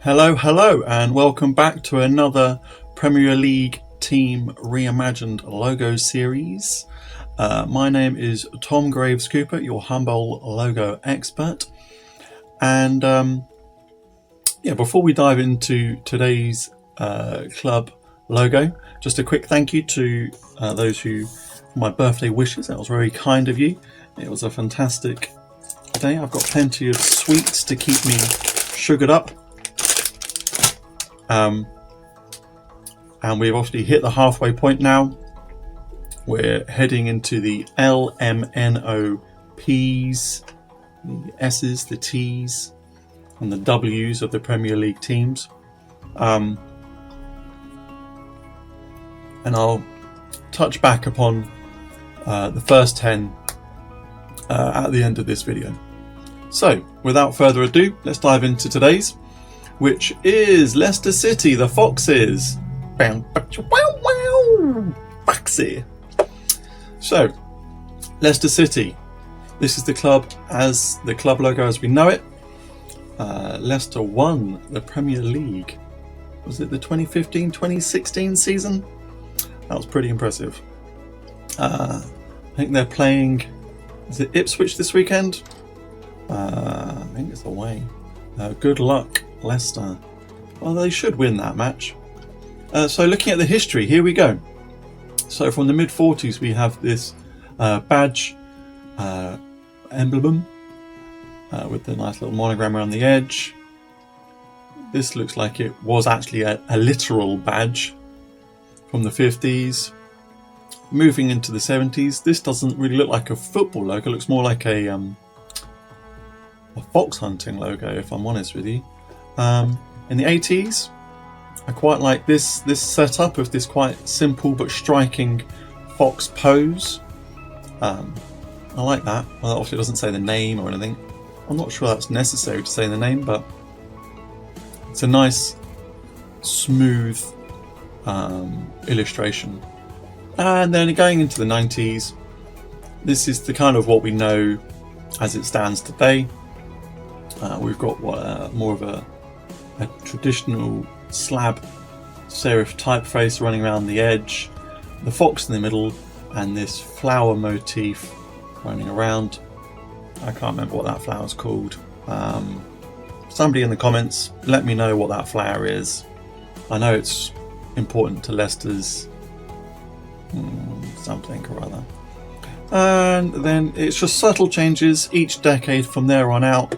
Hello, and welcome back to another Premier League Team Reimagined logo series. My name is Tom Graves Cooper, your humble logo expert. And before we dive into today's club logo, just a quick thank you to those who, for my birthday wishes. That was very kind of you. It was a fantastic day. I've got plenty of sweets to keep me sugared up. And we've obviously hit the halfway point now. We're heading into the LMNOPs, the S's, the T's, and the W's of the Premier League teams. And I'll touch back upon the first 10 at the end of this video. So, without further ado, let's dive into today's, which is Leicester City, the Foxes. Foxy. So, Leicester City. This is the club as the club logo as we know it. Leicester won the Premier League. Was it the 2015-2016 season? That was pretty impressive. I think they're playing, is it Ipswich this weekend? I think it's away. Good luck, Leicester. Well, they should win that match. So looking at the history, here we go. So from the mid-40s we have this badge emblem with the nice little monogram around the edge. This looks like it was actually a literal badge from the 50s. Moving into the 70s, this doesn't really look like a football logo. It looks more like a fox hunting logo, if I'm honest with you. In the 80s, I quite like this setup of this quite simple but striking fox pose. I like that. Well, obviously it doesn't say the name or anything. I'm not sure that's necessary to say the name, but it's a nice, smooth illustration. And then going into the 90s, this is the kind of what we know as it stands today. We've got more of a traditional slab serif typeface running around the edge, the fox in the middle, and this flower motif running around. I can't remember what that flower's called. Somebody in the comments, let me know what that flower is. I know it's important to Leicester's something or other. And then it's just subtle changes each decade from there on out,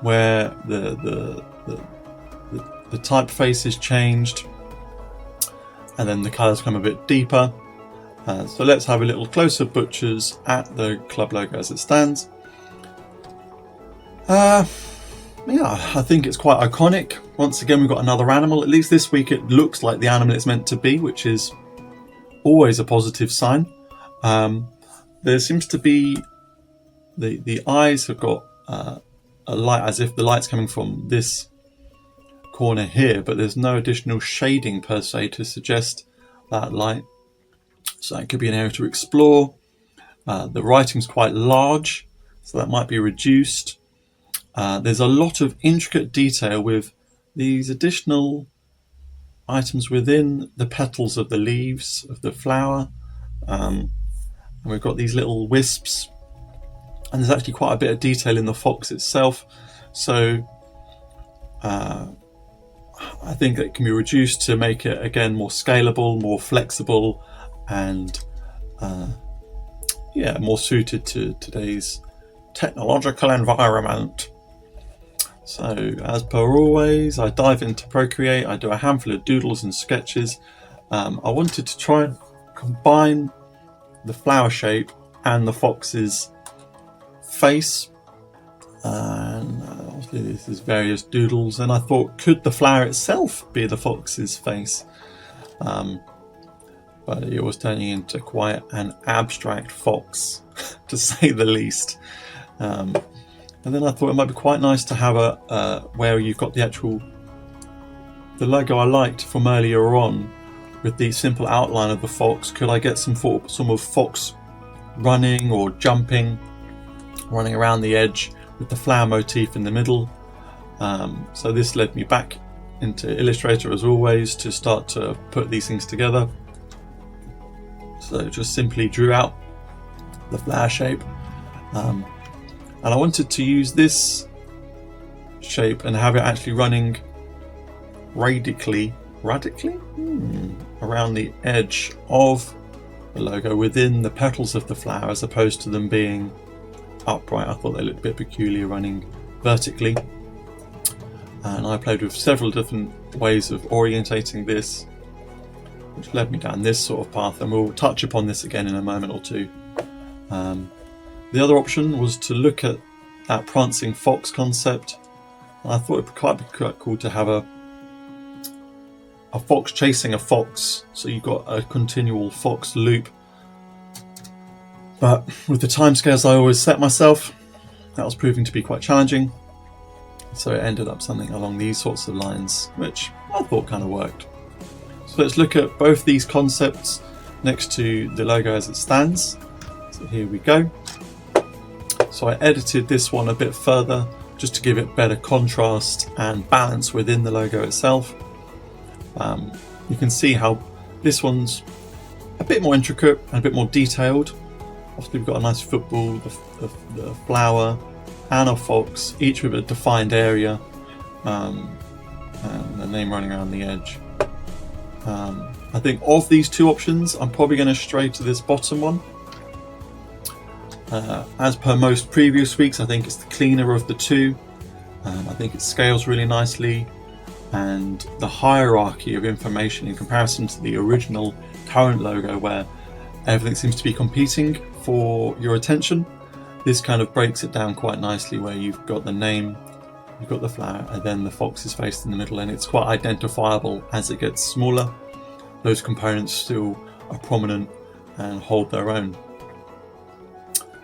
where the typeface is changed and then the colours come a bit deeper. So let's have a little closer butchers at the club logo as it stands. I think it's quite iconic. Once again, we've got another animal. At least this week it looks like the animal it's meant to be, which is always a positive sign. There seems to be the eyes have got a light, as if the light's coming from this corner here, but there's no additional shading per se to suggest that light. So it could be an area to explore. The writing's quite large, so that might be reduced. There's a lot of intricate detail with these additional items within the petals of the leaves of the flower. And we've got these little wisps, and there's actually quite a bit of detail in the fox itself. So I think it can be reduced to make it again more scalable, more flexible, and more suited to today's technological environment. So as per always, I dive into Procreate, I do a handful of doodles and sketches. I wanted to try and combine the flower shape and the fox's face, and obviously this is various doodles, and I thought, could the flower itself be the fox's face? But it was turning into quite an abstract fox to say the least. And then I thought it might be quite nice to have a where you've got the logo I liked from earlier on with the simple outline of the fox. Could I get some of fox running or jumping, running around the edge with the flower motif in the middle? So this led me back into Illustrator as always to start to put these things together. So just simply drew out the flower shape, and I wanted to use this shape and have it actually running radically around the edge of the logo within the petals of the flower, as opposed to them being upright. I thought they looked a bit peculiar running vertically, and I played with several different ways of orientating this, which led me down this sort of path, and we'll touch upon this again in a moment or two. The other option was to look at that prancing fox concept, and I thought it would be quite cool to have a fox chasing a fox, so you've got a continual fox loop. But with the timescales I always set myself, that was proving to be quite challenging, so it ended up something along these sorts of lines, which I thought kind of worked. So let's look at both these concepts next to the logo as it stands. So here we go. So I edited this one a bit further just to give it better contrast and balance within the logo itself. You can see how this one's a bit more intricate and a bit more detailed. Obviously we've got a nice football, the flower and a fox, each with a defined area, and the name running around the edge. I think of these two options, I'm probably going to stray to this bottom one. As per most previous weeks, I think it's the cleaner of the two. I think it scales really nicely, and the hierarchy of information in comparison to the original current logo, where everything seems to be competing for your attention, this kind of breaks it down quite nicely, where you've got the name, you've got the flower, and then the fox's face in the middle, and it's quite identifiable. As it gets smaller, those components still are prominent and hold their own.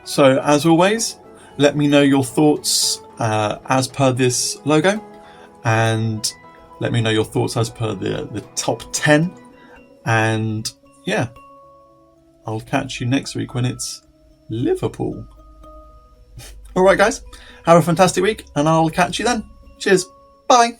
So as always, let me know your thoughts as per this logo, and let me know your thoughts as per the top 10, and yeah, I'll catch you next week when it's Liverpool. Alright guys, have a fantastic week, and I'll catch you then. Cheers, bye.